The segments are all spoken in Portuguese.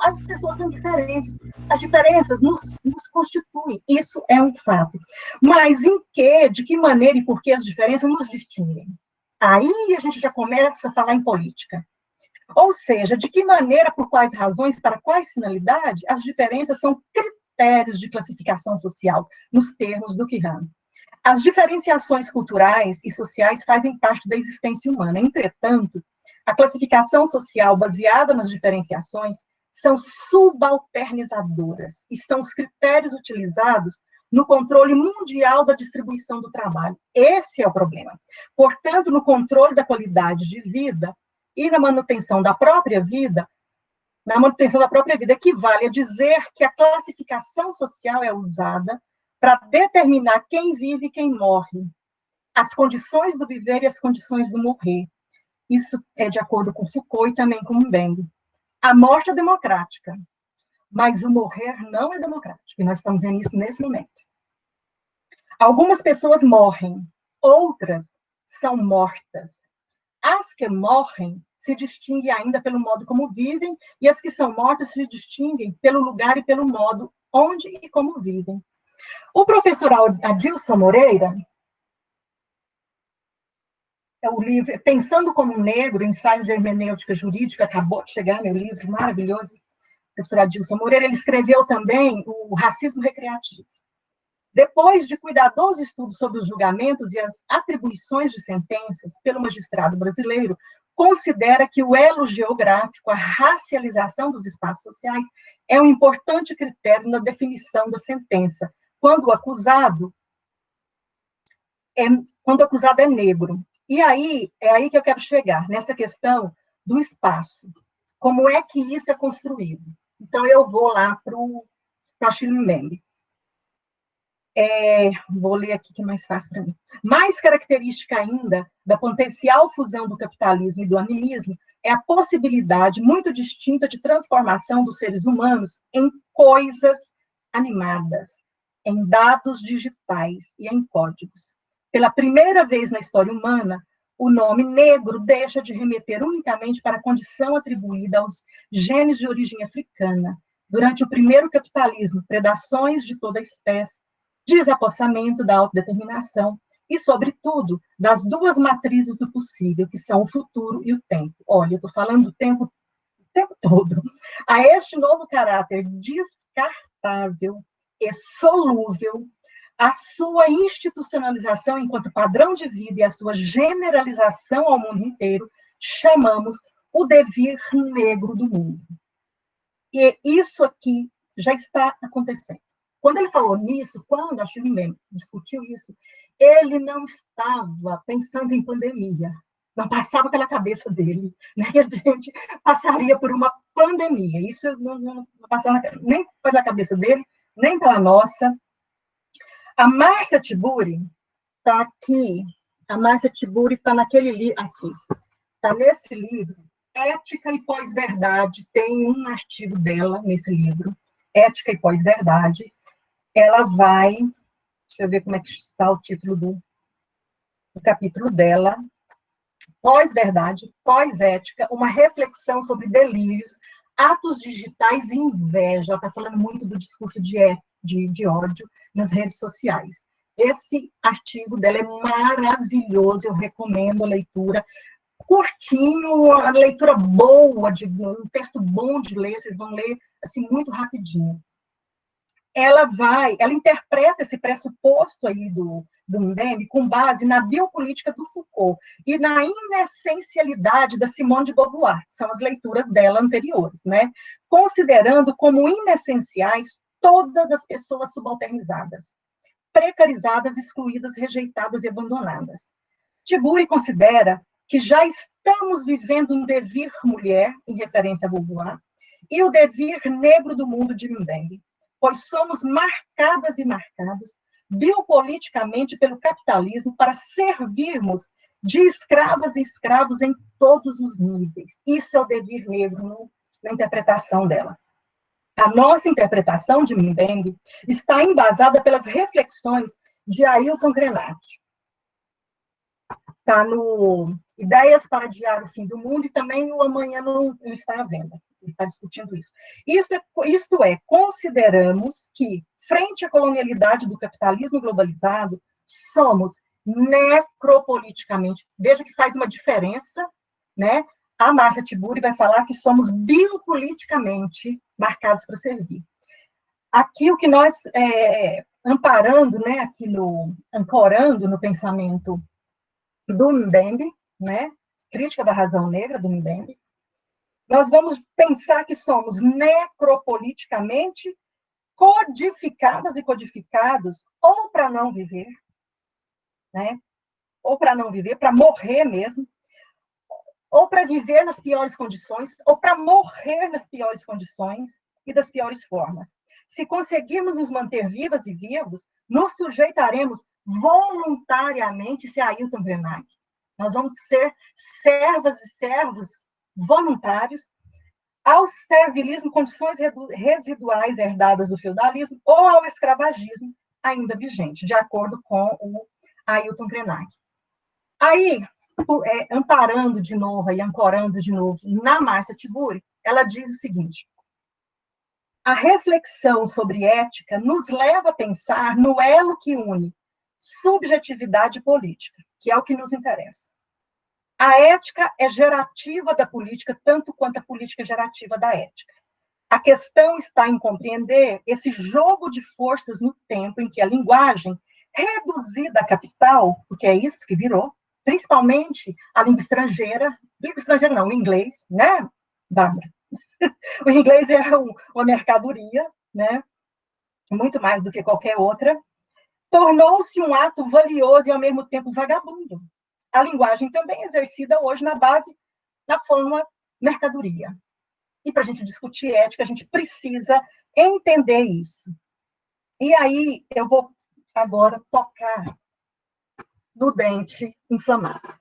as pessoas são diferentes. As diferenças nos constituem. Isso é um fato. Mas de que maneira e por que as diferenças nos distinguem? Aí a gente já começa a falar em política. Ou seja, de que maneira, por quais razões, para quais finalidades, as diferenças são critérios de classificação social, nos termos do Quirram. As diferenciações culturais e sociais fazem parte da existência humana. Entretanto, a classificação social baseada nas diferenciações são subalternizadoras e são os critérios utilizados no controle mundial da distribuição do trabalho. Esse é o problema. Portanto, no controle da qualidade de vida e na manutenção da própria vida, equivale a dizer que a classificação social é usada para determinar quem vive e quem morre, as condições do viver e as condições do morrer. Isso é de acordo com Foucault e também com Mbembe. A morte é democrática, mas o morrer não é democrático, e nós estamos vendo isso nesse momento. Algumas pessoas morrem, outras são mortas. As que morrem se distinguem ainda pelo modo como vivem, e as que são mortas se distinguem pelo lugar e pelo modo onde e como vivem. O professor Adilson Moreira, o livro Pensando como um Negro, Ensaios de Hermenêutica Jurídica, acabou de chegar, meu livro maravilhoso, professor Adilson Moreira, ele escreveu também o Racismo Recreativo. Depois de cuidadoso estudo sobre os julgamentos e as atribuições de sentenças pelo magistrado brasileiro, considera que o elo geográfico, a racialização dos espaços sociais, é um importante critério na definição da sentença, quando o acusado é negro. E aí, é aí que eu quero chegar, nessa questão do espaço. Como é que isso é construído? Então, eu vou lá para Achille Mbembe. Vou ler aqui, que é mais fácil para mim. Mais característica ainda da potencial fusão do capitalismo e do animismo é a possibilidade muito distinta de transformação dos seres humanos em coisas animadas, em dados digitais e em códigos. Pela primeira vez na história humana, o nome negro deixa de remeter unicamente para a condição atribuída aos genes de origem africana. Durante o primeiro capitalismo, predações de toda a espécie, desapossamento da autodeterminação e, sobretudo, das duas matrizes do possível, que são o futuro e o tempo. Olha, eu estou falando do tempo o tempo todo. A este novo caráter descartável e solúvel, a sua institucionalização enquanto padrão de vida e a sua generalização ao mundo inteiro, chamamos o devir negro do mundo. E isso aqui já está acontecendo. Quando ele falou nisso, quando Achille Mbembe discutiu isso, ele não estava pensando em pandemia. Não passava pela cabeça dele, né, que a gente passaria por uma pandemia. Isso não passava nem pela cabeça dele, nem pela nossa. A Márcia Tiburi está aqui. A Márcia Tiburi está naquele livro, aqui. Está nesse livro, Ética e Pós-Verdade. Tem um artigo dela nesse livro, Ética e Pós-Verdade. Ela vai, deixa eu ver como é que está o título do capítulo dela, Pós-Verdade, Pós-Ética, uma reflexão sobre delírios, atos digitais e inveja. Ela está falando muito do discurso de ódio nas redes sociais. Esse artigo dela é maravilhoso, eu recomendo a leitura. Curtinho, a leitura boa, um texto bom de ler, vocês vão ler assim, muito rapidinho. Ela interpreta esse pressuposto aí do Mbembe com base na biopolítica do Foucault e na inessencialidade da Simone de Beauvoir, são as leituras dela anteriores, né? Considerando como inessenciais todas as pessoas subalternizadas, precarizadas, excluídas, rejeitadas e abandonadas. Tiburi considera que já estamos vivendo um devir mulher, em referência a Beauvoir, e o devir negro do mundo de Mbembe, pois somos marcadas e marcados biopoliticamente pelo capitalismo para servirmos de escravas e escravos em todos os níveis. Isso é o devir negro na interpretação dela. A nossa interpretação de Mbembe está embasada pelas reflexões de Ailton Krenak. Está no Ideias para Adiar o Fim do Mundo e também o Amanhã Não Está à Venda. está discutindo isso. Isto é, consideramos que, frente à colonialidade do capitalismo globalizado, somos necropoliticamente, veja que faz uma diferença, né? A Márcia Tiburi vai falar que somos biopoliticamente marcados para servir. Aqui o que nós, amparando, né, ancorando no pensamento do Mbembe, né, crítica da razão negra do Mbembe, nós vamos pensar que somos necropoliticamente codificadas e codificados ou para não viver, né, ou para não viver, para morrer mesmo, ou para viver nas piores condições, ou para morrer nas piores condições e das piores formas. Se conseguirmos nos manter vivas e vivos, nos sujeitaremos voluntariamente, se é Ailton Krenak. Nós vamos ser servas e servos voluntários ao servilismo, condições residuais herdadas do feudalismo, ou ao escravagismo ainda vigente, de acordo com o Ailton Krenak. Aí, amparando de novo e ancorando de novo na Márcia Tiburi, ela diz o seguinte: a reflexão sobre ética nos leva a pensar no elo que une subjetividade e política, que é o que nos interessa. A ética é gerativa da política, tanto quanto a política é gerativa da ética. A questão está em compreender esse jogo de forças no tempo em que a linguagem, reduzida a capital, porque é isso que virou, principalmente a língua estrangeira não, o inglês, né, Bárbara? O inglês é uma mercadoria, né, muito mais do que qualquer outra, tornou-se um ato valioso e, ao mesmo tempo, vagabundo. A linguagem também é exercida hoje na base da forma mercadoria. E para a gente discutir ética, a gente precisa entender isso. E aí, eu vou agora tocar no dente inflamado.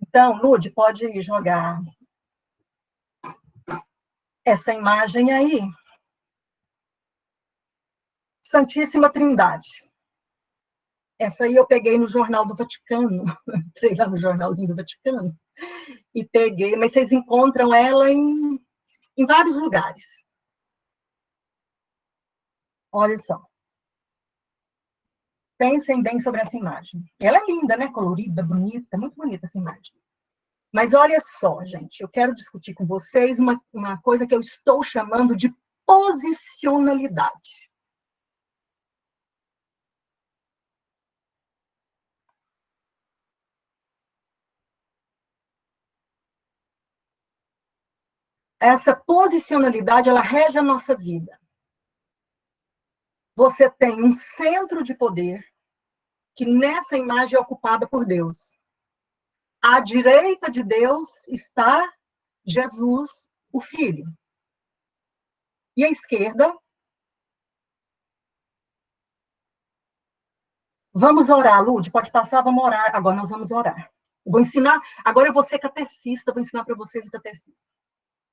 Então, Lude, pode jogar essa imagem aí. Santíssima Trindade. Essa aí eu peguei no Jornal do Vaticano, entrei lá no Jornalzinho do Vaticano, e peguei, mas vocês encontram ela em vários lugares. Olha só. Pensem bem sobre essa imagem. Ela é linda, né? Colorida, bonita, muito bonita essa imagem. Mas olha só, gente, eu quero discutir com vocês uma coisa que eu estou chamando de posicionalidade. Essa posicionalidade, ela rege a nossa vida. Você tem um centro de poder que nessa imagem é ocupada por Deus. À direita de Deus está Jesus, o Filho. E à esquerda, vamos orar, Lude, pode passar, vamos orar. Agora nós vamos orar. Vou ensinar, agora eu vou ser catecista, vou ensinar para vocês o catecismo.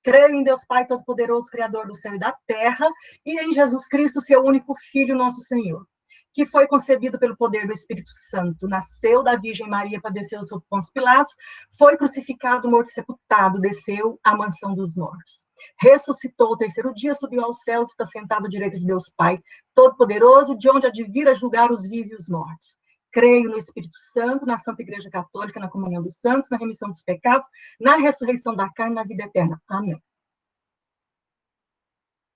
Creio em Deus Pai Todo-Poderoso, Criador do céu e da terra, e em Jesus Cristo, seu único Filho, nosso Senhor, que foi concebido pelo poder do Espírito Santo, nasceu da Virgem Maria, padeceu sob Pôncio Pilatos, foi crucificado, morto e sepultado, desceu à mansão dos mortos. Ressuscitou o terceiro dia, subiu aos céus, está sentado à direita de Deus Pai Todo-Poderoso, de onde há de vir a julgar os vivos e os mortos. Creio no Espírito Santo, na Santa Igreja Católica, na comunhão dos santos, na remissão dos pecados, na ressurreição da carne, na vida eterna. Amém.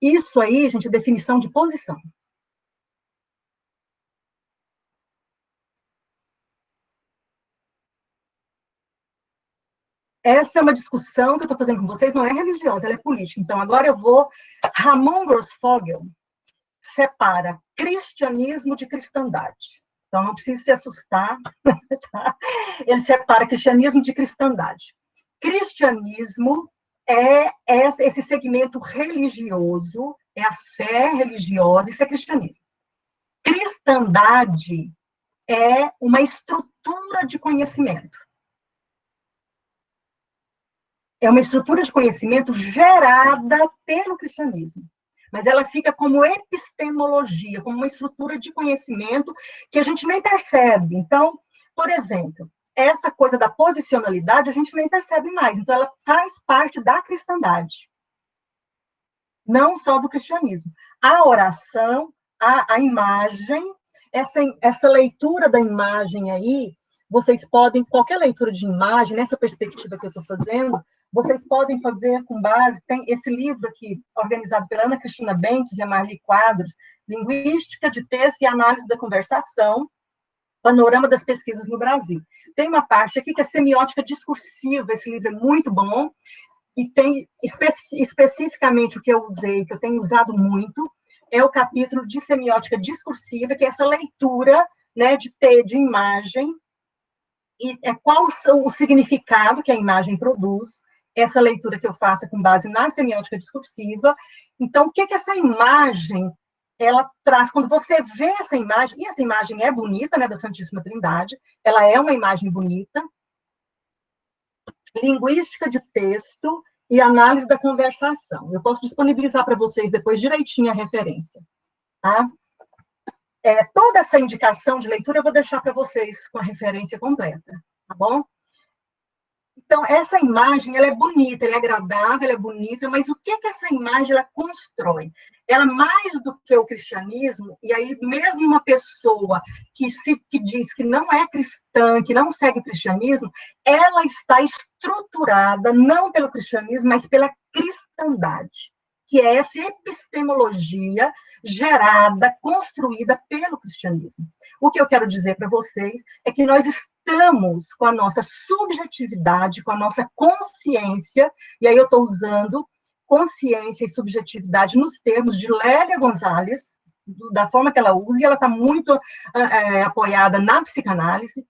Isso aí, gente, é definição de posição. Essa é uma discussão que eu estou fazendo com vocês, não é religiosa, ela é política. Então, agora eu vou... Ramon Grossfogel separa cristianismo de cristandade. Então, não precisa se assustar. Tá? Ele separa cristianismo de cristandade. Cristianismo é esse segmento religioso, é a fé religiosa, isso é cristianismo. Cristandade é uma estrutura de conhecimento. É uma estrutura de conhecimento gerada pelo cristianismo. Mas ela fica como epistemologia, como uma estrutura de conhecimento que a gente nem percebe. Então, por exemplo, essa coisa da posicionalidade a gente nem percebe mais. Então, ela faz parte da cristandade. não só do cristianismo. A oração, a imagem, essa leitura da imagem aí, vocês podem, qualquer leitura de imagem, nessa perspectiva que eu estou fazendo, vocês podem fazer com base, tem esse livro aqui, organizado pela Ana Cristina Bentes e a Marli Quadros, Linguística de Texto e Análise da Conversação, Panorama das Pesquisas no Brasil. Tem uma parte aqui que é semiótica discursiva, esse livro é muito bom, e tem especificamente o que eu usei, que eu tenho usado muito, é o capítulo de semiótica discursiva, que é essa leitura, né, de imagem, e qual o significado que a imagem produz, essa leitura que eu faço com base na semiótica discursiva. Então, o que essa imagem ela traz, quando você vê essa imagem, e essa imagem é bonita, né, da Santíssima Trindade, ela é uma imagem bonita, linguística de texto e análise da conversação. Eu posso disponibilizar para vocês depois direitinho a referência, tá? Toda essa indicação de leitura eu vou deixar para vocês com a referência completa, tá bom? Então, essa imagem, ela é bonita, ela é agradável, ela é bonita, mas o que essa imagem ela constrói? Ela, mais do que o cristianismo, e aí mesmo uma pessoa que diz que não é cristã, que não segue o cristianismo, ela está estruturada não pelo cristianismo, mas pela cristandade, que é essa epistemologia gerada, construída pelo cristianismo. O que eu quero dizer para vocês é que nós estamos com a nossa subjetividade, com a nossa consciência, e aí eu estou usando consciência e subjetividade nos termos de Lélia Gonzalez, da forma que ela usa, e ela está muito apoiada na psicanálise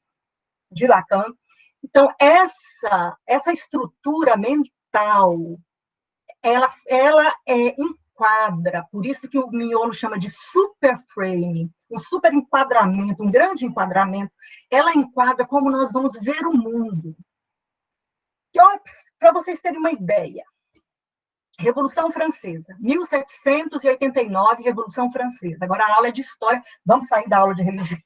de Lacan. Então, essa estrutura mental, ela enquadra, por isso que o Miolo chama de superframe, um super enquadramento, um grande enquadramento, ela enquadra como nós vamos ver o mundo. Para vocês terem uma ideia, Revolução Francesa, 1789, Revolução Francesa. Agora a aula é de história, vamos sair da aula de religião,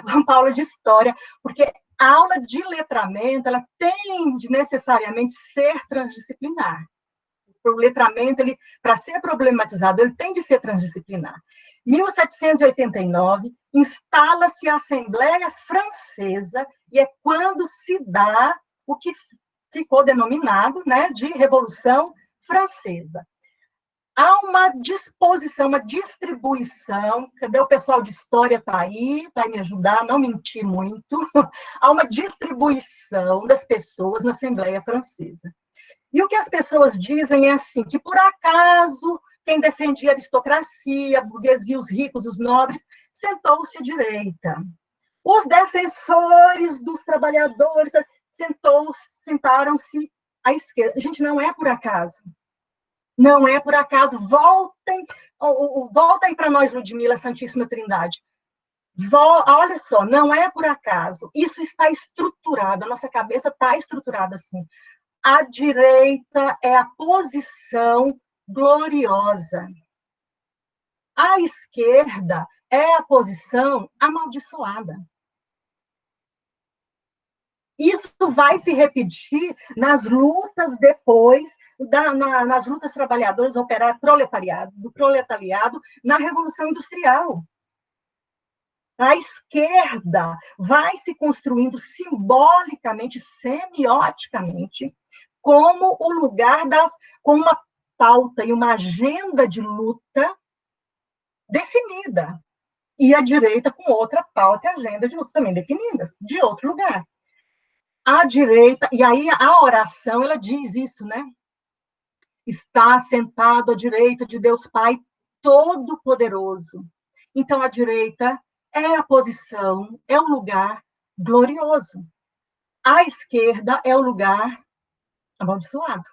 vamos para a aula de história, porque a aula de letramento, ela tem de necessariamente ser transdisciplinar. O letramento, para ser problematizado, ele tem de ser transdisciplinar. 1789, instala-se a Assembleia Francesa, e é quando se dá o que ficou denominado, né, de Revolução Francesa. Há uma disposição, uma distribuição, cadê o pessoal de história está aí, para me ajudar a não mentir muito, há uma distribuição das pessoas na Assembleia Francesa. E o que as pessoas dizem é assim, que por acaso quem defendia a aristocracia, a burguesia, os ricos, os nobres, sentou-se à direita. Os defensores dos trabalhadores sentaram-se à esquerda. Gente, não é por acaso. Não é por acaso. Voltem para nós, Ludmila, Santíssima Trindade. Olha só, não é por acaso. Isso está estruturado, a nossa cabeça está estruturada assim. A direita é a posição gloriosa. A esquerda é a posição amaldiçoada. Isso vai se repetir nas lutas depois, nas lutas trabalhadoras, do proletariado, na Revolução Industrial. A esquerda vai se construindo simbolicamente, semioticamente, como o lugar com uma pauta e uma agenda de luta definida. E a direita com outra pauta e agenda de luta também definidas, de outro lugar. A direita, e aí a oração, ela diz isso, né? Está sentado à direita de Deus Pai Todo-Poderoso. Então, a direita é a posição, é o lugar glorioso. A esquerda é o lugar amaldiçoado.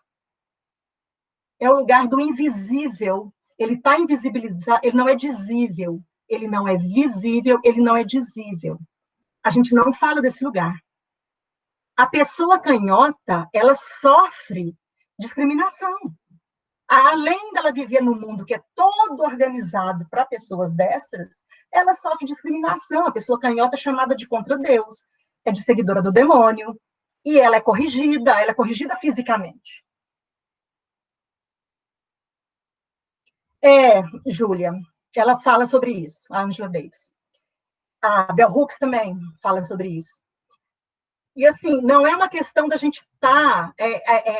É o lugar do invisível. Ele está invisibilizado, ele não é dizível, ele não é visível, ele não é dizível. A gente não fala desse lugar. A pessoa canhota, ela sofre discriminação. Além dela viver num mundo que é todo organizado para pessoas destras, ela sofre discriminação. A pessoa canhota é chamada de contra-Deus, é de seguidora do demônio, e ela é corrigida fisicamente. Júlia, ela fala sobre isso, a Angela Davis. A Bell Hooks também fala sobre isso. E, assim, não é uma questão da gente estar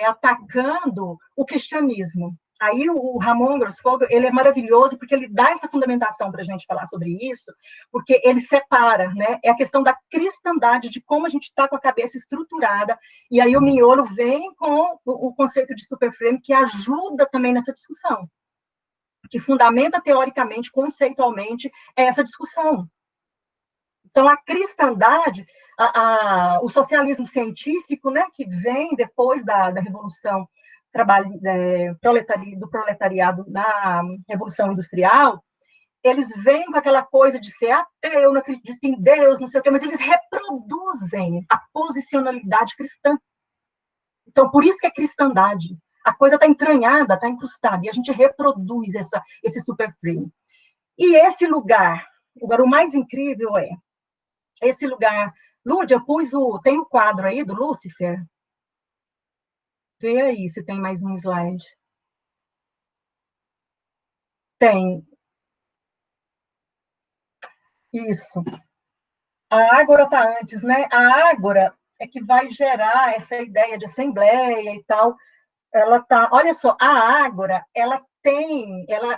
atacando o cristianismo. Aí o Ramon Grossfogel, ele é maravilhoso porque ele dá essa fundamentação para a gente falar sobre isso, porque ele separa, né? É a questão da cristandade, de como a gente está com a cabeça estruturada, e aí o Mignolo vem com o conceito de superframe, que ajuda também nessa discussão, que fundamenta teoricamente, conceitualmente, essa discussão. Então, a cristandade, o socialismo científico, né, que vem depois da Revolução do proletariado na Revolução Industrial, eles vêm com aquela coisa de ser ateu, não acredito em Deus, não sei o quê, mas eles reproduzem a posicionalidade cristã. Então, por isso que é cristandade. A coisa está entranhada, está incrustada, e a gente reproduz esse superframe. E esse lugar, agora, o mais incrível é esse lugar. Lúdia, tem o quadro aí do Lúcifer? Vê aí se tem mais um slide. Tem. Isso. A ágora está antes, né? A ágora é que vai gerar essa ideia de assembleia e tal. Ela tá, olha só, a ágora,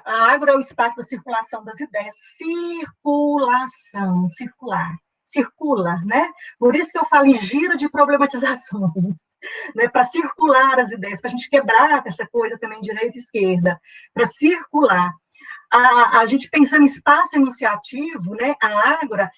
a ágora é o espaço da circulação das ideias, circular, circula, né? Por isso que eu falo em giro de problematizações, né? Para circular as ideias, para a gente quebrar essa coisa também direita e esquerda, para circular. A gente pensando em espaço enunciativo, né? A ágora,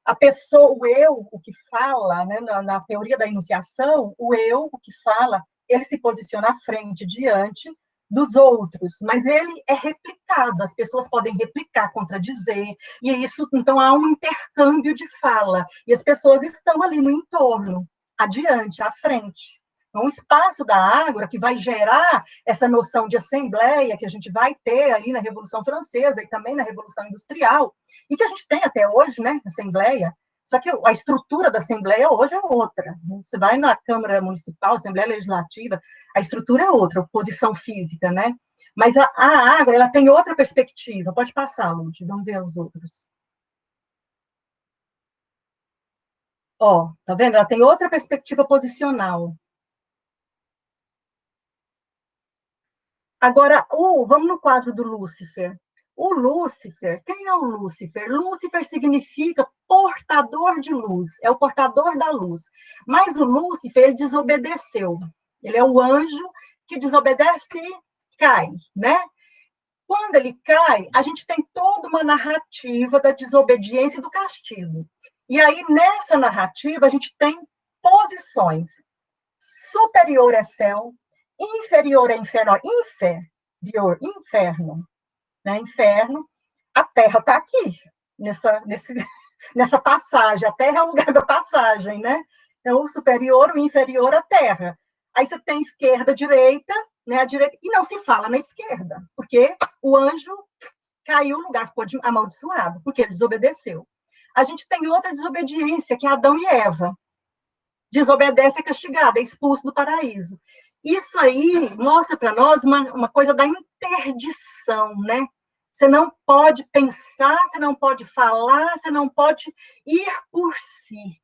a pessoa, o eu, o que fala, né, na teoria da enunciação, o eu, o que fala, ele se posiciona à frente, diante dos outros, mas ele é replicado, as pessoas podem replicar, contradizer, e isso, então, há um intercâmbio de fala, e as pessoas estão ali no entorno, adiante, à frente. Então, o espaço da ágora que vai gerar essa noção de assembleia que a gente vai ter ali na Revolução Francesa e também na Revolução Industrial, e que a gente tem até hoje, né, Assembleia, só que a estrutura da Assembleia hoje é outra. Você vai na Câmara Municipal, Assembleia Legislativa, a estrutura é outra, oposição física, né? Mas a água, ela tem outra perspectiva. Pode passar, Lúcia, vamos ver os outros. Ó, tá vendo? Ela tem outra perspectiva posicional. Agora, vamos no quadro do Lúcifer. O Lúcifer, quem é o Lúcifer? Lúcifer significa portador de luz, é o portador da luz. Mas o Lúcifer, ele desobedeceu. Ele é o anjo que desobedece e cai, né? Quando ele cai, a gente tem toda uma narrativa da desobediência e do castigo. E aí, nessa narrativa, a gente tem posições. Superior é céu, inferior é inferno. Inferior, inferno. Né? Inferno, a Terra está aqui, nessa passagem. A Terra é o lugar da passagem, né? Então, o superior, o inferior, a Terra. Aí você tem esquerda, direita, né? A direita, e não se fala na esquerda, porque o anjo caiu no lugar, ficou amaldiçoado, porque ele desobedeceu. A gente tem outra desobediência, que é Adão e Eva. Desobedece é castigado, é expulso do paraíso. Isso aí mostra para nós uma coisa da interdição, né? Você não pode pensar, você não pode falar, você não pode ir por si.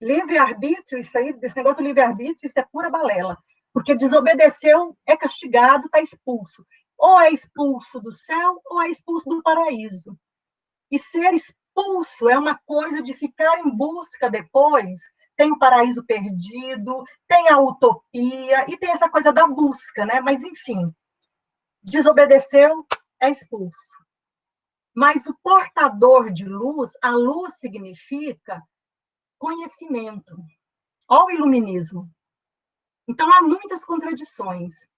Livre-arbítrio, isso aí, desse negócio do livre-arbítrio, isso é pura balela. Porque desobedeceu, é castigado, está expulso. Ou é expulso do céu, ou é expulso do paraíso. E ser expulso é uma coisa de ficar em busca depois. Tem o paraíso perdido, tem a utopia, e tem essa coisa da busca, né? Mas, enfim, desobedeceu, é expulso. Mas o portador de luz, a luz significa conhecimento. Olha o iluminismo. Então, há muitas contradições.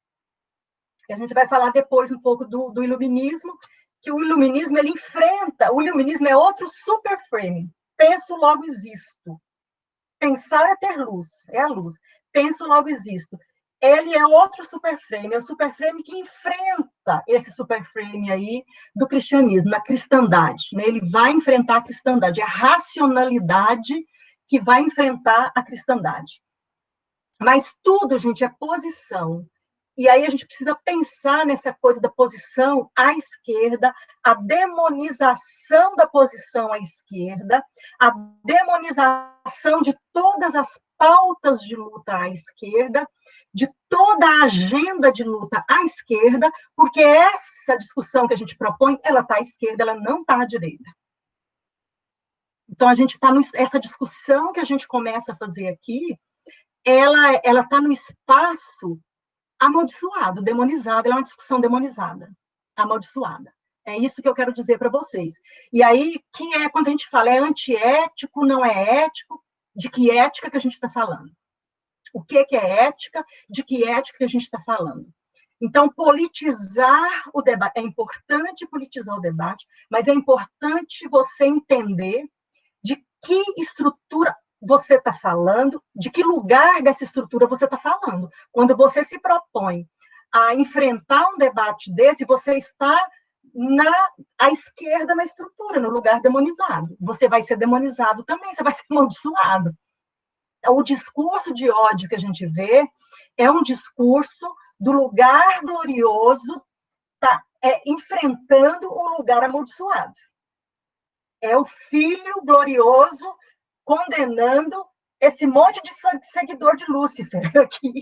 A gente vai falar depois um pouco do iluminismo, que o iluminismo, ele enfrenta, o iluminismo é outro superframe. Penso, logo existo. Pensar é ter luz, é a luz. Penso, logo existo. Ele é outro superframe, é o superframe que enfrenta esse superframe aí do cristianismo, a cristandade. Né? Ele vai enfrentar a cristandade, é a racionalidade que vai enfrentar a cristandade. Mas tudo, gente, é posição. E aí a gente precisa pensar nessa coisa da posição à esquerda, a demonização da posição à esquerda, a demonização de todas as pautas de luta à esquerda, de toda a agenda de luta à esquerda, porque essa discussão que a gente propõe, ela está à esquerda, ela não está à direita. Então, a gente está essa discussão que a gente começa a fazer aqui, ela está no espaço amaldiçoado, demonizado, ela é uma discussão demonizada, amaldiçoada. É isso que eu quero dizer para vocês. E aí, que é quando a gente fala é antiético, não é ético, de que ética que a gente está falando? O que é ética, de que ética que a gente está falando? Então, politizar o debate, é importante politizar o debate, mas é importante você entender de que estrutura você está falando, de que lugar dessa estrutura você está falando. Quando você se propõe a enfrentar um debate desse, você está à esquerda na estrutura, no lugar demonizado. Você vai ser demonizado também, você vai ser amaldiçoado. O discurso de ódio que a gente vê é um discurso do lugar glorioso enfrentando um lugar amaldiçoado. É o filho glorioso condenando esse monte de seguidor de Lúcifer aqui,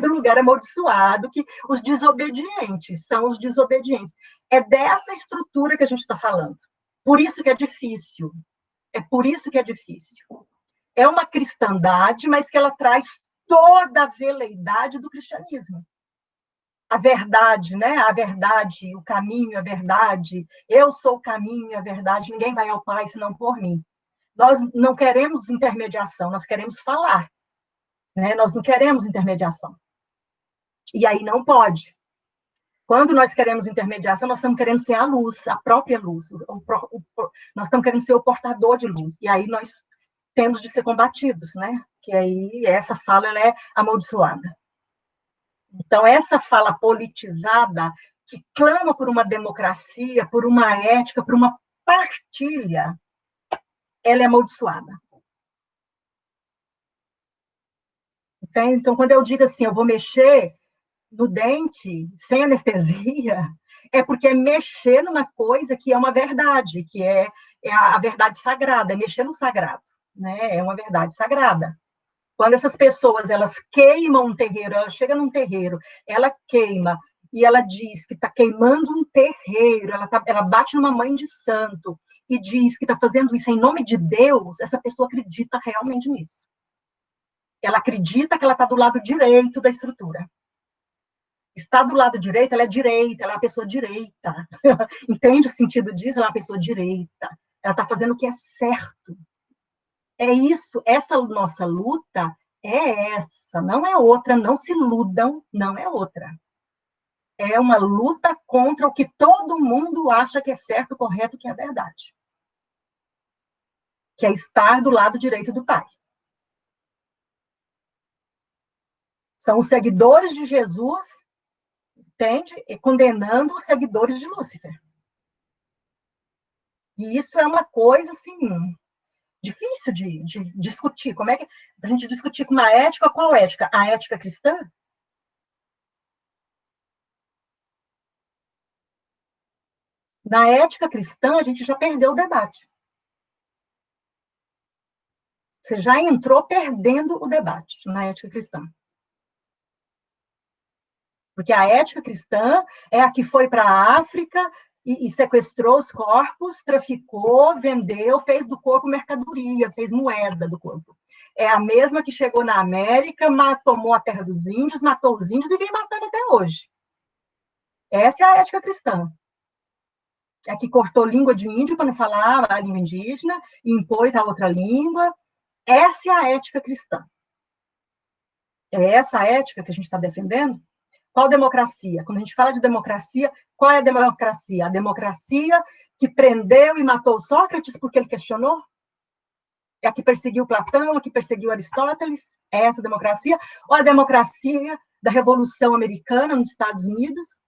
do lugar amaldiçoado, que os desobedientes são os desobedientes. É dessa estrutura que a gente está falando. Por isso que é difícil. É por isso que é difícil. É uma cristandade, mas que ela traz toda a veleidade do cristianismo. A verdade, né? A verdade, o caminho, a verdade. Eu sou o caminho, a verdade. Ninguém vai ao Pai senão por mim. Nós não queremos intermediação, nós queremos falar. Né? Nós não queremos intermediação. E aí não pode. Quando nós queremos intermediação, nós estamos querendo ser a luz, a própria luz. Nós estamos querendo ser o portador de luz. E aí nós temos de ser combatidos, né? Que aí essa fala ela é amaldiçoada. Então, essa fala politizada, que clama por uma democracia, por uma ética, por uma partilha, ela é amaldiçoada. Então, quando eu digo assim, eu vou mexer no dente sem anestesia, é porque é mexer numa coisa que é uma verdade, que é a verdade sagrada, é mexer no sagrado, né? É uma verdade sagrada. Quando essas pessoas, elas queimam um terreiro, ela chega num terreiro, ela queima, e ela diz que está queimando um terreiro, ela bate numa mãe de santo, e diz que está fazendo isso em nome de Deus, essa pessoa acredita realmente nisso. Ela acredita que ela está do lado direito da estrutura. Está do lado direito, ela é direita, ela é uma pessoa direita. Entende o sentido disso? Ela é uma pessoa direita. Ela está fazendo o que é certo. É isso, essa nossa luta é essa, não é outra, não se iludam, não é outra. É uma luta contra o que todo mundo acha que é certo, correto, que é verdade. Que é estar do lado direito do Pai. São os seguidores de Jesus, entende? E condenando os seguidores de Lúcifer. E isso é uma coisa, assim, difícil de discutir. Como é que a gente discutir com uma ética, qual ética? A ética cristã? Na ética cristã, a gente já perdeu o debate. Você já entrou perdendo o debate na ética cristã. Porque a ética cristã é a que foi para a África e sequestrou os corpos, traficou, vendeu, fez do corpo mercadoria, fez moeda do corpo. É a mesma que chegou na América, tomou a terra dos índios, matou os índios e vem matando até hoje. Essa é a ética cristã. É a que cortou língua de índio para não falar a língua indígena e impôs a outra língua. Essa é a ética cristã. É essa a ética que a gente está defendendo? Qual democracia? Quando a gente fala de democracia, qual é a democracia? A democracia que prendeu e matou Sócrates porque ele questionou? É a que perseguiu Platão, a que perseguiu Aristóteles? É essa a democracia? Ou a democracia da Revolução Americana nos Estados Unidos,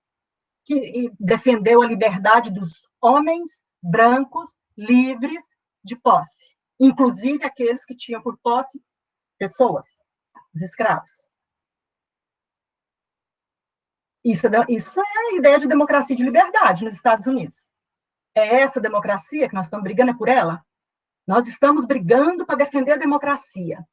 que defendeu a liberdade dos homens brancos, livres de posse, inclusive aqueles que tinham por posse pessoas, os escravos. Isso é a ideia de democracia e de liberdade nos Estados Unidos. É essa democracia que nós estamos brigando, é por ela? Nós estamos brigando para defender a democracia.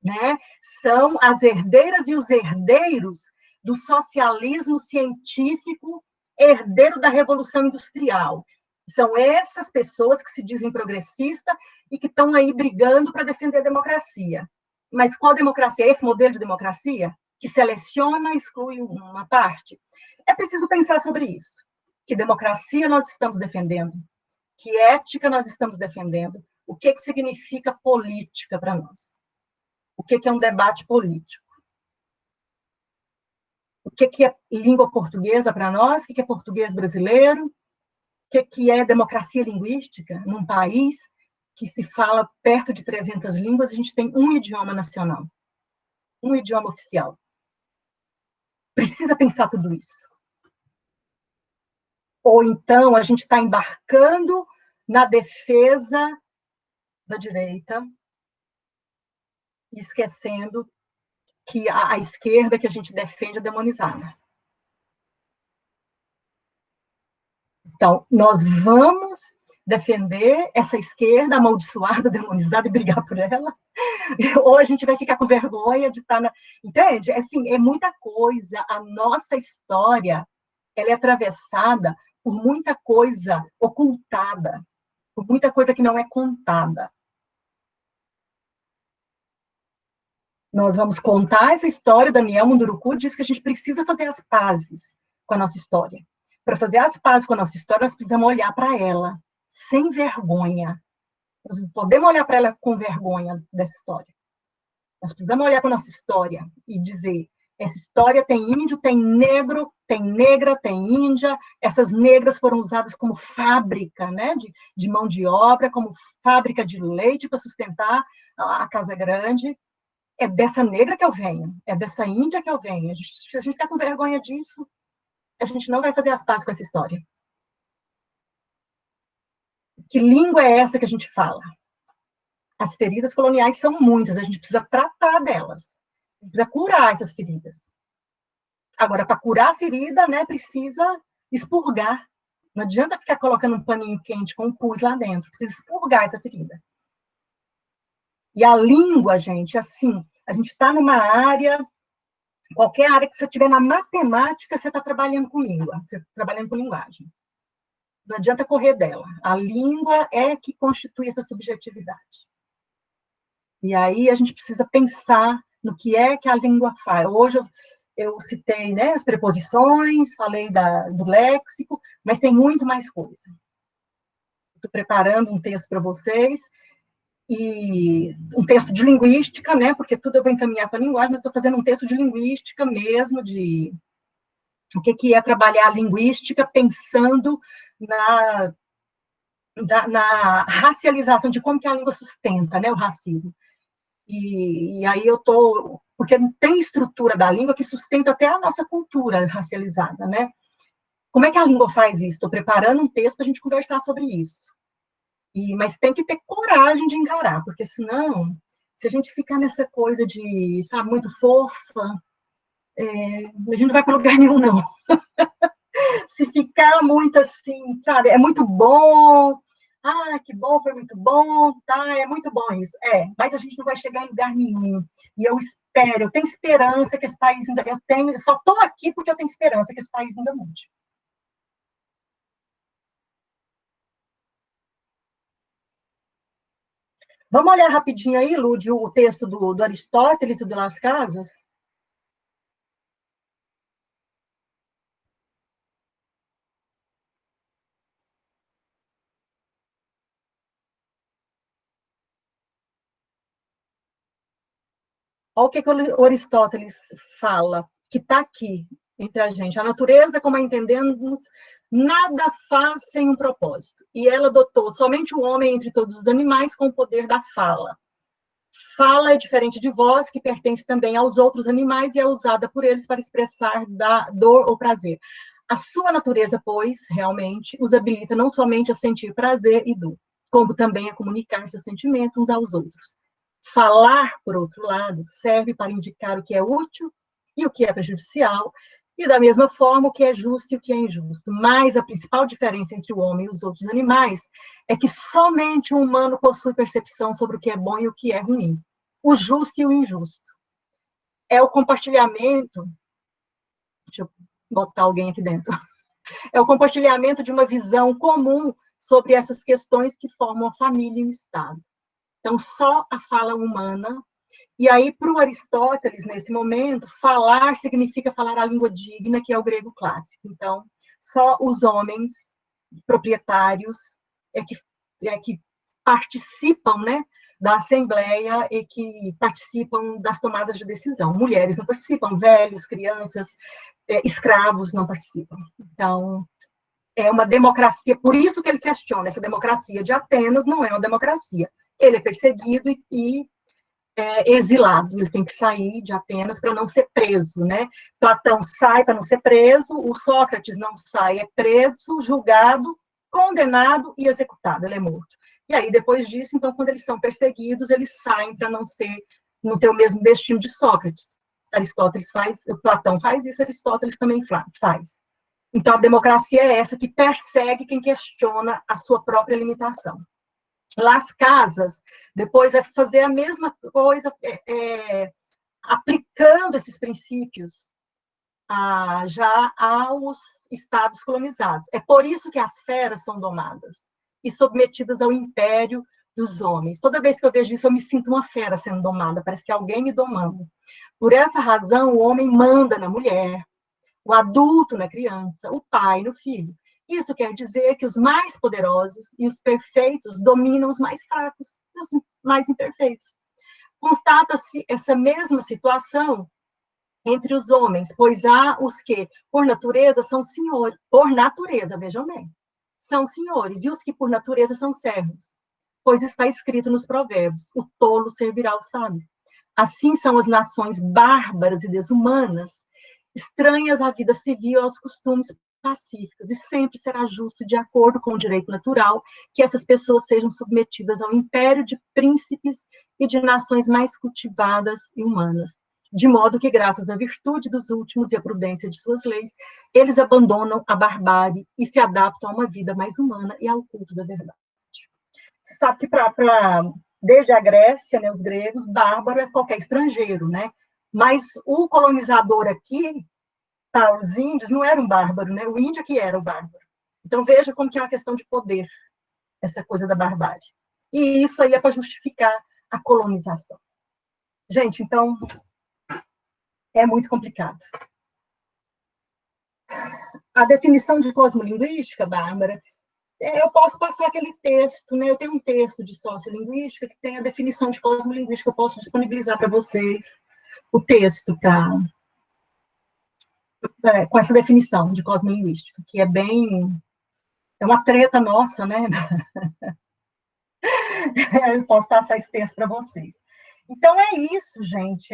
Né? São as herdeiras e os herdeiros do socialismo científico, herdeiro da Revolução Industrial. São essas pessoas que se dizem progressistas e que estão aí brigando para defender a democracia. Mas qual democracia? Esse modelo de democracia que seleciona e exclui uma parte? É preciso pensar sobre isso. Que democracia nós estamos defendendo? Que ética nós estamos defendendo? O que significa política para nós? O que é um debate político? O que é língua portuguesa para nós? O que é português brasileiro? O que é democracia linguística num país que se fala perto de 300 línguas, a gente tem um idioma nacional, um idioma oficial. Precisa pensar tudo isso. Ou então a gente está embarcando na defesa da direita, esquecendo que a esquerda que a gente defende é demonizada. Então, nós vamos defender essa esquerda amaldiçoada, demonizada, e brigar por ela, ou a gente vai ficar com vergonha de estar na... Entende? Assim, é muita coisa. A nossa história, ela é atravessada por muita coisa ocultada, por muita coisa que não é contada. Nós vamos contar essa história. O Daniel Munduruku diz que a gente precisa fazer as pazes com a nossa história. Para fazer as pazes com a nossa história, nós precisamos olhar para ela, sem vergonha. Nós não podemos olhar para ela com vergonha dessa história. Nós precisamos olhar para a nossa história e dizer, essa história tem índio, tem negro, tem negra, tem índia, essas negras foram usadas como fábrica, né, de mão de obra, como fábrica de leite para sustentar a Casa Grande. É dessa negra que eu venho, é dessa índia que eu venho. Se a gente ficar com vergonha disso, a gente não vai fazer as pazes com essa história. Que língua é essa que a gente fala? As feridas coloniais são muitas, a gente precisa tratar delas, precisa curar essas feridas. Agora, para curar a ferida, né, precisa expurgar. Não adianta ficar colocando um paninho quente com um pus lá dentro, precisa expurgar essa ferida. E a língua, gente, assim, a gente está numa área, qualquer área que você tiver na matemática, você está trabalhando com língua, você está trabalhando com linguagem. Não adianta correr dela. A língua é que constitui essa subjetividade. E aí a gente precisa pensar no que é que a língua faz. Hoje eu citei, né, as preposições, falei do léxico, mas tem muito mais coisa. Estou preparando um texto para vocês, e um texto de linguística, né, porque tudo eu vou encaminhar para a linguagem, mas estou fazendo um texto de linguística mesmo, de o que é trabalhar a linguística pensando na racialização, de como que a língua sustenta, né, o racismo. E aí eu estou... Porque tem estrutura da língua que sustenta até a nossa cultura racializada, né? Como é que a língua faz isso? Estou preparando um texto para a gente conversar sobre isso. Mas tem que ter coragem de encarar, porque senão, se a gente ficar nessa coisa de, sabe, muito fofa, a gente não vai para lugar nenhum, não. Se ficar muito assim, sabe, é muito bom, que bom, foi muito bom, tá, é muito bom isso. Mas a gente não vai chegar em lugar nenhum. E eu tenho esperança que esse país ainda, eu só estou aqui porque eu tenho esperança que esse país ainda mude. Vamos olhar rapidinho aí, Lúdio, o texto do Aristóteles e do Las Casas? Olha o que o Aristóteles fala, que está aqui entre a gente. A natureza, como a entendemos, nada faz sem um propósito. E ela dotou somente o homem entre todos os animais com o poder da fala. Fala é diferente de voz, que pertence também aos outros animais e é usada por eles para expressar dor ou prazer. A sua natureza, pois, realmente, os habilita não somente a sentir prazer e dor, como também a comunicar seus sentimentos uns aos outros. Falar, por outro lado, serve para indicar o que é útil e o que é prejudicial, E da mesma forma, o que é justo e o que é injusto. Mas a principal diferença entre o homem e os outros animais é que somente o humano possui percepção sobre o que é bom e o que é ruim. O justo e o injusto. É o compartilhamento. Deixa eu botar alguém aqui dentro. É o compartilhamento de uma visão comum sobre essas questões que formam a família e o Estado. Então, só a fala humana. E aí, para o Aristóteles, nesse momento, falar significa falar a língua digna, que é o grego clássico. Então, só os homens proprietários é que participam, né, da Assembleia e que participam das tomadas de decisão. Mulheres não participam, velhos, crianças, escravos não participam. Então, é uma democracia, por isso que ele questiona, essa democracia de Atenas não é uma democracia. Ele é perseguido e exilado, ele tem que sair de Atenas para não ser preso, né? Platão sai para não ser preso, o Sócrates não sai, é preso, julgado, condenado e executado, ele é morto. E aí, depois disso, então, quando eles são perseguidos, eles saem para não ter o mesmo destino de Sócrates. Aristóteles faz, Platão faz isso, Aristóteles também faz. Então, a democracia é essa que persegue quem questiona a sua própria limitação. Las Casas, depois vai fazer a mesma coisa, aplicando esses princípios já aos estados colonizados. É por isso que as feras são domadas e submetidas ao império dos homens. Toda vez que eu vejo isso, eu me sinto uma fera sendo domada, parece que alguém me domando. Por essa razão, o homem manda na mulher, o adulto na criança, o pai no filho. Isso quer dizer que os mais poderosos e os perfeitos dominam os mais fracos e os mais imperfeitos. Constata-se essa mesma situação entre os homens, pois há os que, por natureza, são senhores, por natureza, vejam bem, são senhores, e os que, por natureza, são servos, pois está escrito nos provérbios, o tolo servirá ao sábio. Assim são as nações bárbaras e desumanas, estranhas à vida civil e aos costumes pacíficos, e sempre será justo, de acordo com o direito natural, que essas pessoas sejam submetidas ao império de príncipes e de nações mais cultivadas e humanas, de modo que, graças à virtude dos últimos e à prudência de suas leis, eles abandonam a barbárie e se adaptam a uma vida mais humana e ao culto da verdade. Você sabe que desde a Grécia, né, os gregos, bárbaro é qualquer estrangeiro, né? Mas o colonizador aqui, os índios, não era um bárbaro, né? O índio que era o bárbaro. Então, veja como que é uma questão de poder, essa coisa da barbárie. E isso aí é para justificar a colonização. Gente, então, é muito complicado. A definição de cosmolinguística, Bárbara, eu posso passar aquele texto, né? Eu tenho um texto de sociolinguística que tem a definição de cosmolinguística, eu posso disponibilizar para vocês o texto com essa definição de cosmolinguística, que é uma treta nossa, né? Eu posso passar esse texto para vocês. Então, é isso, gente.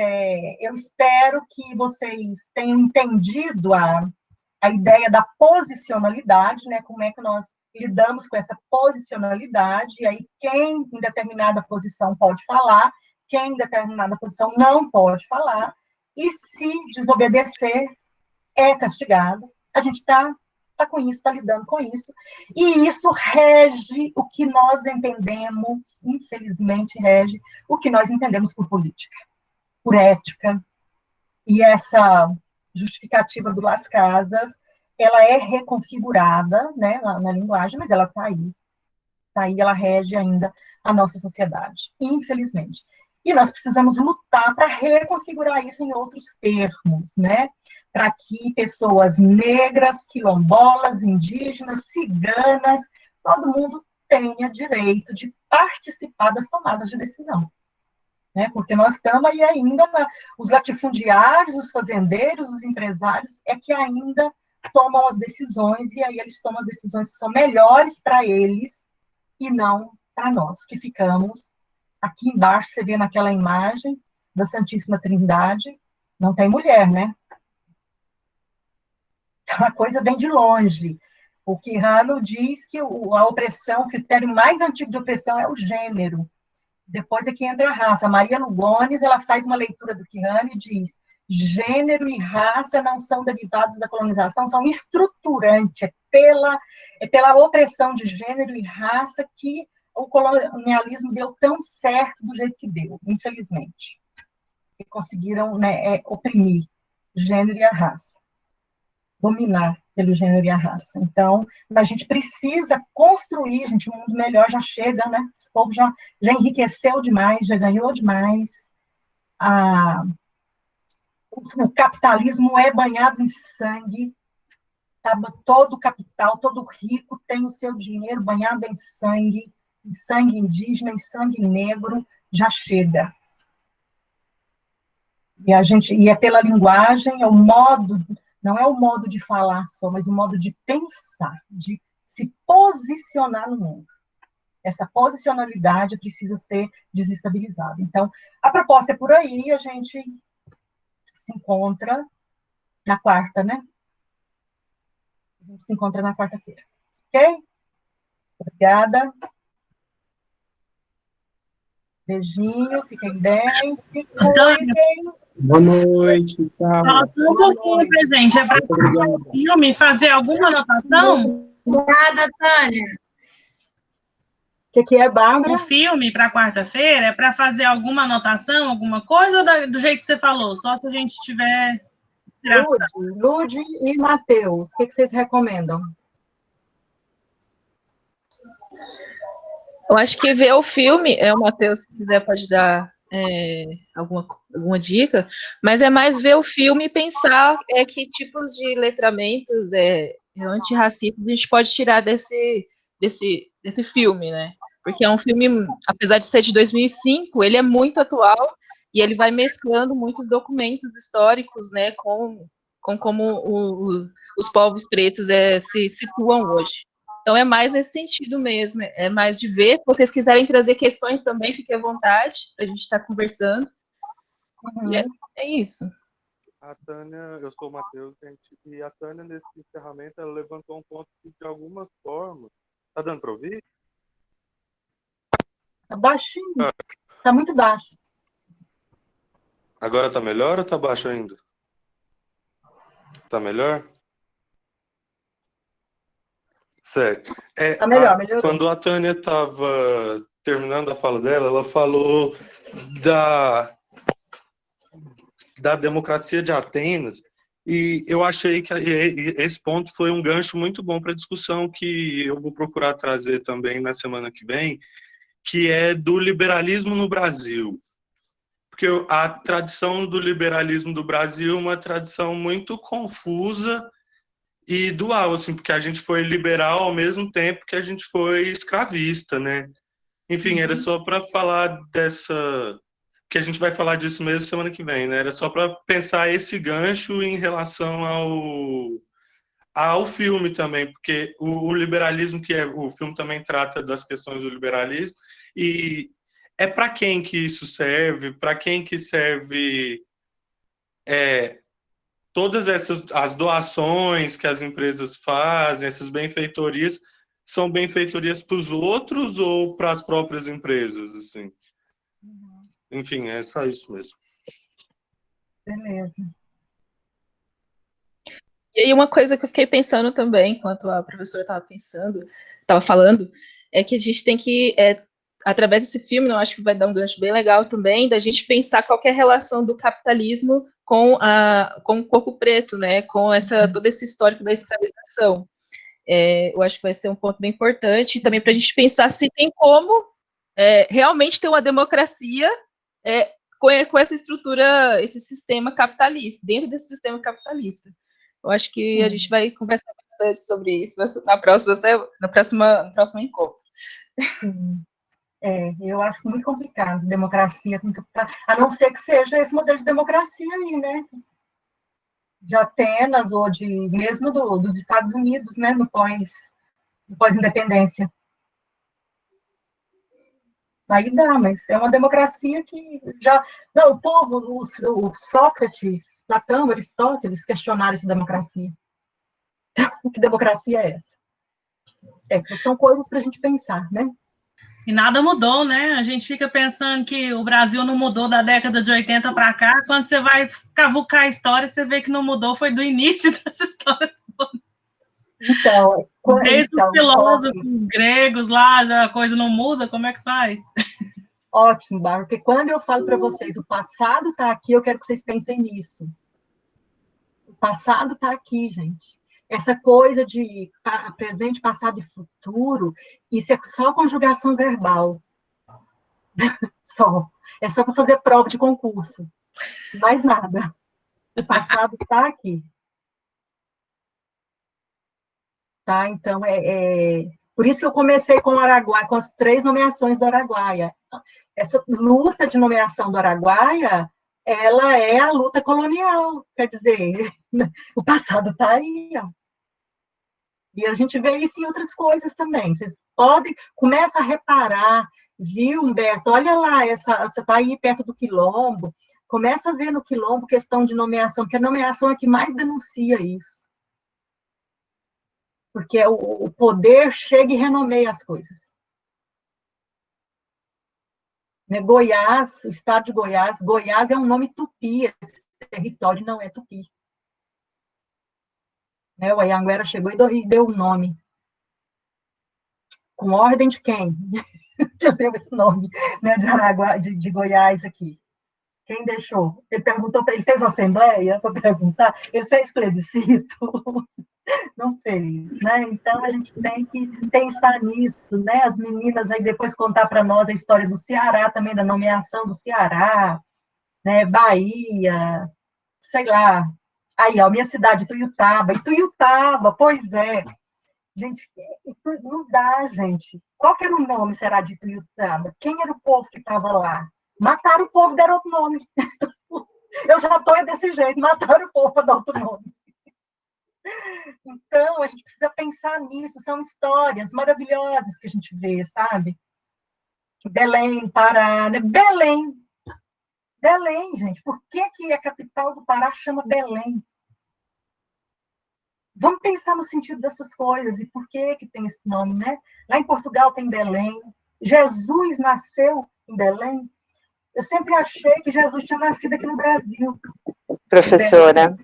Eu espero que vocês tenham entendido a ideia da posicionalidade, né? Como é que nós lidamos com essa posicionalidade, e aí quem em determinada posição pode falar, quem em determinada posição não pode falar, e se desobedecer, é castigado. A gente está com isso, está lidando com isso, e isso rege o que nós entendemos, infelizmente rege o que nós entendemos por política, por ética, e essa justificativa do Las Casas, ela é reconfigurada, né, na linguagem, mas ela está aí, ela rege ainda a nossa sociedade, infelizmente. E nós precisamos lutar para reconfigurar isso em outros termos, né? Para que pessoas negras, quilombolas, indígenas, ciganas, todo mundo tenha direito de participar das tomadas de decisão. Né? Porque nós estamos aí ainda, os latifundiários, os fazendeiros, os empresários, é que ainda tomam as decisões, e aí eles tomam as decisões que são melhores para eles e não para nós, que ficamos aqui embaixo. Você vê naquela imagem da Santíssima Trindade, não tem mulher, né? A coisa vem de longe. O Quijano diz que a opressão, o critério mais antigo de opressão é o gênero. Depois é que entra a raça. A Maria Lugones, ela faz uma leitura do Quijano e diz Gênero e raça não são derivados da colonização, são estruturantes, é pela opressão de gênero e raça que o colonialismo deu tão certo do jeito que deu, infelizmente. E conseguiram, né, oprimir o gênero e a raça, dominar pelo gênero e a raça. Então, a gente precisa construir, gente, um mundo melhor já chega, né? Esse povo já enriqueceu demais, já ganhou demais. O capitalismo é banhado em sangue, tá? Todo capital, todo rico tem o seu dinheiro banhado em sangue indígena, em sangue negro, já chega. E é pela linguagem, é o modo, não é o modo de falar só, mas o modo de pensar, de se posicionar no mundo. Essa posicionalidade precisa ser desestabilizada. Então, a proposta é por aí, a gente se encontra na quarta, né? A gente se encontra na quarta-feira. Ok? Obrigada. Beijinho, fiquem bem, se cuidem. Boa noite, tchau. Fala só um pouquinho pra gente. É para o filme fazer alguma anotação? Obrigada, Tânia. O que é, Bárbara? O filme para quarta-feira é para fazer alguma anotação, alguma coisa, ou do jeito que você falou? Só se a gente tiver... Lude e Matheus, o que vocês recomendam? Eu acho que ver o filme, o Matheus, se quiser, pode dar alguma dica, mas é mais ver o filme e pensar que tipos de letramentos antirracistas a gente pode tirar desse filme, né? Porque é um filme, apesar de ser de 2005, ele é muito atual e ele vai mesclando muitos documentos históricos, né, com como os povos pretos se situam hoje. Então, é mais nesse sentido mesmo, é mais de ver. Se vocês quiserem trazer questões também, fiquem à vontade, a gente está conversando. Uhum. E é isso. A Tânia, eu sou o Matheus, gente, e a Tânia, nesse encerramento, ela levantou um ponto que, de alguma forma... Tá dando para ouvir? Tá baixinho, tá muito baixo. Agora tá melhor ou tá baixo ainda? Tá melhor? Certo. Tá melhor, melhorou. Quando a Tânia estava terminando a fala dela, ela falou da democracia de Atenas, e eu achei que esse ponto foi um gancho muito bom para a discussão que eu vou procurar trazer também na semana que vem, que é do liberalismo no Brasil. Porque a tradição do liberalismo do Brasil é uma tradição muito confusa e dual, assim, porque a gente foi liberal ao mesmo tempo que a gente foi escravista, né? Enfim, era só para falar dessa... que a gente vai falar disso mesmo semana que vem, né? Era só para pensar esse gancho em relação ao filme também, porque o liberalismo, o filme também trata das questões do liberalismo, e é para quem que isso serve, para quem que serve todas as doações que as empresas fazem, essas benfeitorias, são benfeitorias para os outros ou para as próprias empresas, assim? Enfim, é só isso mesmo. Beleza. E aí uma coisa que eu fiquei pensando também, enquanto a professora estava falando, é que a gente tem que, através desse filme, eu acho que vai dar um gancho bem legal também, da gente pensar qual que é a relação do capitalismo com o corpo preto, né, com todo esse histórico da escravização. Eu acho que vai ser um ponto bem importante, também para a gente pensar se tem como realmente ter uma democracia com essa estrutura, esse sistema capitalista, dentro desse sistema capitalista. Eu acho que Sim. A gente vai conversar bastante sobre isso no próximo encontro. Sim. Eu acho muito complicado, democracia com capital, a não ser que seja esse modelo de democracia aí, né? De Atenas ou mesmo dos Estados Unidos, né? No pós-independência. Aí dá, mas é uma democracia que já... Não, o povo, o Sócrates, Platão, Aristóteles questionaram essa democracia. Então, que democracia é essa? São coisas para a gente pensar, né? E nada mudou, né? A gente fica pensando que o Brasil não mudou da década de 80 para cá. Quando você vai cavucar a história, você vê que não mudou, foi do início dessa história. Então, Desde os filósofos ótimo, gregos lá, já a coisa não muda, como é que faz? ótimo, Bárbara, porque quando eu falo para vocês, o passado está aqui, eu quero que vocês pensem nisso. O passado está aqui, gente. Essa coisa de presente, passado e futuro, isso é só conjugação verbal. Só. É só para fazer prova de concurso. Mais nada. O passado está aqui. Tá? Então, por isso que eu comecei com o Araguaia, com as 3 nomeações do Araguaia. Essa luta de nomeação do Araguaia, ela é a luta colonial, quer dizer, o passado está aí, ó. E a gente vê isso em outras coisas também. Vocês podem, começa a reparar, viu, Humberto? Olha lá, você está aí perto do Quilombo, começa a ver no Quilombo questão de nomeação, porque a nomeação é que mais denuncia isso. Porque o poder chega e renomeia as coisas. Né? Goiás, o estado de Goiás, Goiás é um nome tupi, esse território não é tupi. Né? O Anhanguera chegou e deu o nome. Com ordem de quem? Que deu esse nome, né, de Goiás aqui. Quem deixou? Ele perguntou para ele, fez uma assembleia para perguntar? Ele fez plebiscito? Não fez, né? Então a gente tem que pensar nisso, né? As meninas aí depois contar para nós a história do Ceará, também da nomeação do Ceará, né? Bahia, sei lá. Aí, ó, minha cidade, Ituiutaba, pois é. Gente, não dá, gente. Qual que era o nome, será, de Ituiutaba? Quem era o povo que estava lá? Mataram o povo, deram outro nome. Eu já estou desse jeito, mataram o povo para dar outro nome. Então, a gente precisa pensar nisso, são histórias maravilhosas que a gente vê, sabe? Belém, Pará, né? Belém, gente, por que a capital do Pará chama Belém? Vamos pensar no sentido dessas coisas, e por que tem esse nome, né? Lá em Portugal tem Belém, Jesus nasceu em Belém. Eu sempre achei que Jesus tinha nascido aqui no Brasil. Professora.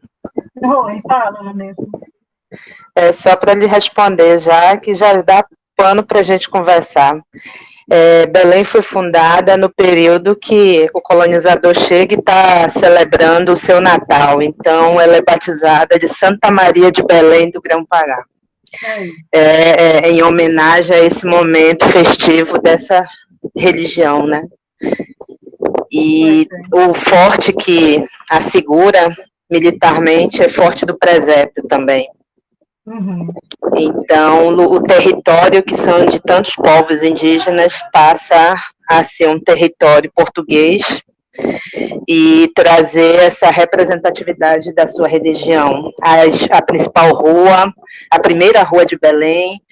Oi, fala, Vanessa. Só para lhe responder que já dá pano para a gente conversar. Belém foi fundada no período que o colonizador chega e está celebrando o seu Natal. Então, ela é batizada de Santa Maria de Belém do Grão-Pará. Em homenagem a esse momento festivo dessa religião, né? E o forte que a segura militarmente é Forte do Presépio também. Uhum. Então, o território que são de tantos povos indígenas passa a ser um território português e trazer essa representatividade da sua religião. A principal rua, a primeira rua de Belém,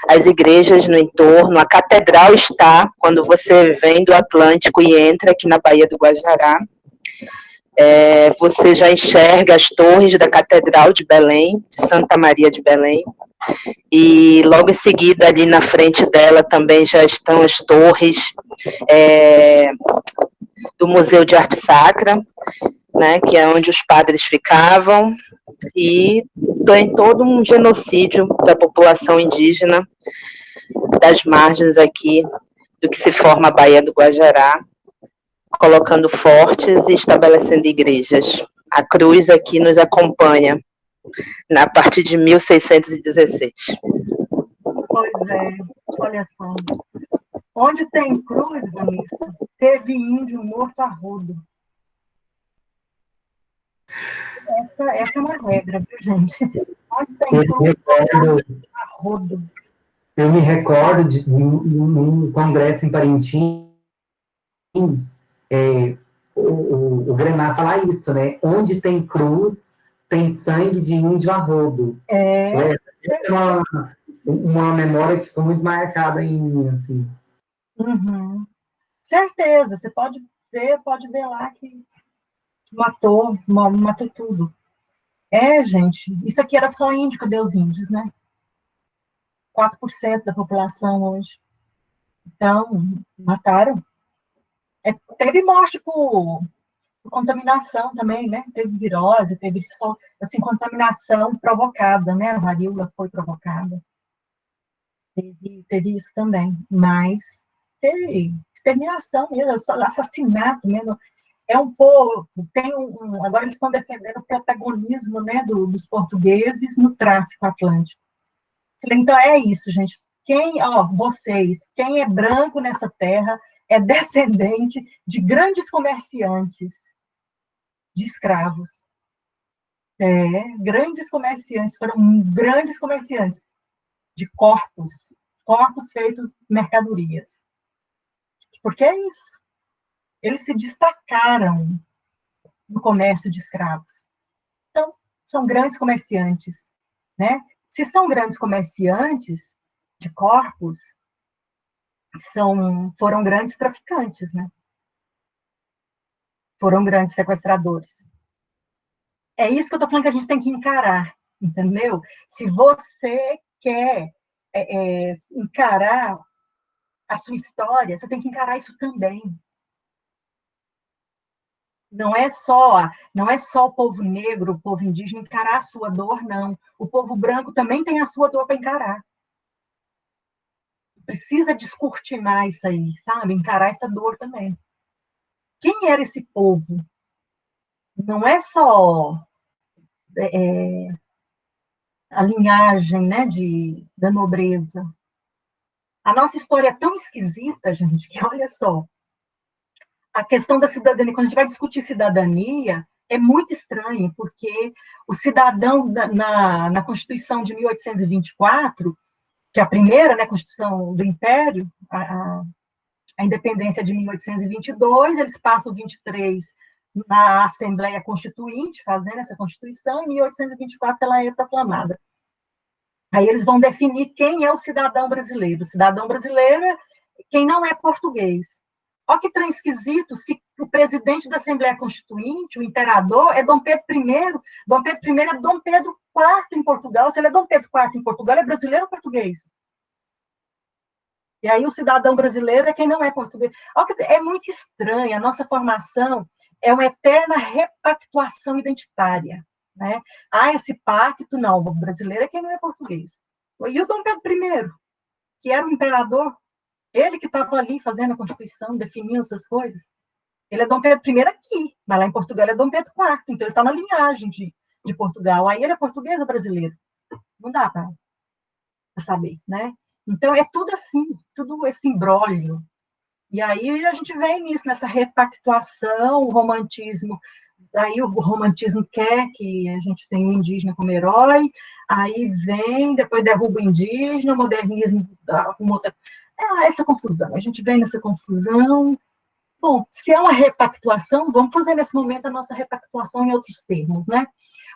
as igrejas no entorno, a catedral está, quando você vem do Atlântico e entra aqui na Baía do Guajará, você já enxerga as torres da Catedral de Belém, de Santa Maria de Belém, e logo em seguida, ali na frente dela, também já estão as torres do Museu de Arte Sacra, né, que é onde os padres ficavam, e tem todo um genocídio da população indígena das margens aqui, do que se forma a Baía do Guajará, colocando fortes e estabelecendo igrejas. A cruz aqui nos acompanha a partir de 1616. Pois é, olha só. Onde tem cruz, Vanessa, teve índio morto a rodo. Essa é uma regra, viu, gente? Onde tem cruz, a rodo. Eu me recordo de num congresso em Parintins, o Grenar falar isso, né? Onde tem cruz, tem sangue de índio a rodo. É uma memória que ficou muito marcada em mim, assim. Uhum. Certeza, você pode ver lá que matou tudo. Gente, isso aqui era só índio, cadê os índios, né? 4% da população hoje. Então, mataram. Teve morte por contaminação também, né? Teve virose, teve só, assim, contaminação provocada, né? A varíola foi provocada. Teve isso também, mas teve exterminação mesmo, assassinato mesmo. É um povo, agora eles estão defendendo o protagonismo, né, dos portugueses no tráfico atlântico. Então é isso, gente. Vocês, quem é branco nessa terra é descendente de grandes comerciantes de escravos. Grandes comerciantes, foram grandes comerciantes de corpos feitos de mercadorias. Porque é isso. Eles se destacaram no comércio de escravos. Então, são grandes comerciantes, né? Se são grandes comerciantes de corpos, foram grandes traficantes, né? Foram grandes sequestradores. É isso que eu estou falando que a gente tem que encarar, entendeu? Se você quer encarar a sua história, você tem que encarar isso também. Não é só o povo negro, o povo indígena encarar a sua dor, não. O povo branco também tem a sua dor para encarar. Precisa descortinar isso aí, sabe? Encarar essa dor também. Quem era esse povo? Não é só a linhagem, né, da nobreza. A nossa história é tão esquisita, gente, que olha só. A questão da cidadania, quando a gente vai discutir cidadania, é muito estranho, porque o cidadão, na Constituição de 1824, que é a primeira, né, Constituição do Império, a independência de 1822, eles passam 23 na Assembleia Constituinte, fazendo essa Constituição, em 1824 ela é proclamada. Aí eles vão definir quem é o cidadão brasileiro. O cidadão brasileiro é quem não é português. Olha que trem esquisito, se o presidente da Assembleia Constituinte, o imperador, é Dom Pedro I, Dom Pedro I é Dom Pedro IV em Portugal, se ele é Dom Pedro IV em Portugal, é brasileiro ou português? E aí o cidadão brasileiro é quem não é português. É muito estranho, a nossa formação é uma eterna repactuação identitária, né? Esse pacto, não, o brasileiro é quem não é português. E o Dom Pedro I, que era o imperador, ele que estava ali fazendo a Constituição, definindo essas coisas, ele é Dom Pedro I aqui, mas lá em Portugal ele é Dom Pedro IV, então ele está na linhagem de Portugal. Aí ele é português ou brasileiro? Não dá para saber, né? Então, é tudo assim, tudo esse imbróglio. E aí a gente vem nisso, nessa repactuação, o romantismo. Aí o romantismo quer que a gente tenha o indígena como herói, aí vem, depois derruba o indígena, o modernismo, essa confusão. A gente vem nessa confusão. Bom, se é uma repactuação, vamos fazer nesse momento a nossa repactuação em outros termos, né?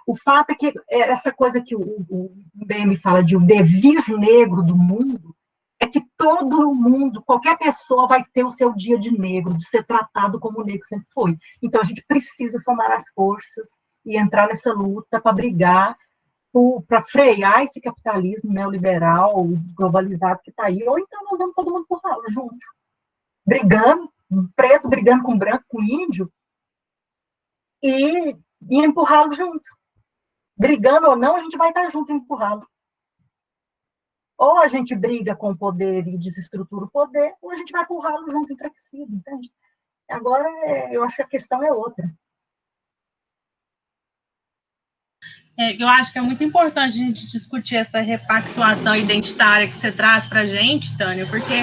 O fato é que essa coisa que o BM fala de o devir negro do mundo, é que todo mundo, qualquer pessoa vai ter o seu dia de negro, de ser tratado como o negro sempre foi. Então, a gente precisa somar as forças e entrar nessa luta para brigar, para frear esse capitalismo neoliberal, globalizado que está aí, ou então nós vamos todo mundo junto, brigando, preto brigando com branco, com índio, e empurrá-lo junto. Brigando ou não, a gente vai estar junto e empurrá-lo. Ou a gente briga com o poder e desestrutura o poder, ou a gente vai empurrá-lo junto, enfraquecido, entende? Agora, eu acho que a questão é outra. Eu acho que é muito importante a gente discutir essa repactuação identitária que você traz para a gente, Tânia, porque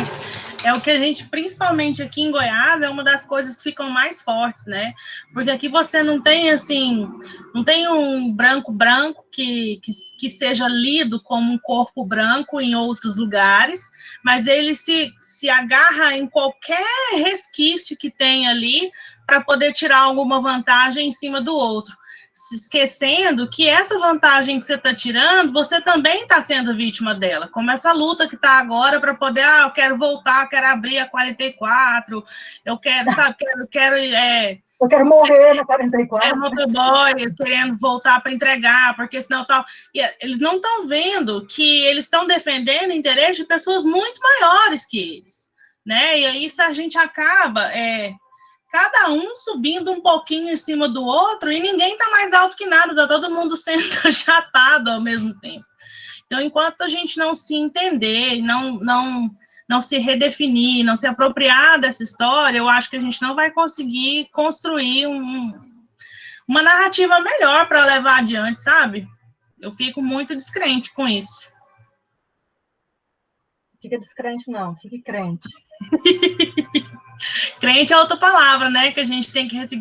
é o que a gente, principalmente aqui em Goiás, é uma das coisas que ficam mais fortes, né? Porque aqui você não tem, assim, não tem um branco que seja lido como um corpo branco em outros lugares, mas ele se agarra em qualquer resquício que tem ali para poder tirar alguma vantagem em cima do outro, se esquecendo que essa vantagem que você está tirando, você também está sendo vítima dela, como essa luta que está agora para poder, eu quero voltar, quero abrir a 44, eu quero, sabe, eu quero morrer na 44. Motoboy, querendo voltar para entregar, porque senão tal. E eles não estão vendo que eles estão defendendo interesses de pessoas muito maiores que eles. né? E aí isso a gente acaba cada um subindo um pouquinho em cima do outro e ninguém está mais alto que nada, está todo mundo sendo achatado ao mesmo tempo. Então, enquanto a gente não se entender, não se redefinir, não se apropriar dessa história, eu acho que a gente não vai conseguir construir uma narrativa melhor para levar adiante, sabe? Eu fico muito descrente com isso. Fica descrente, não, fique crente. Crente é outra palavra, né? Que a gente tem que ressignificar.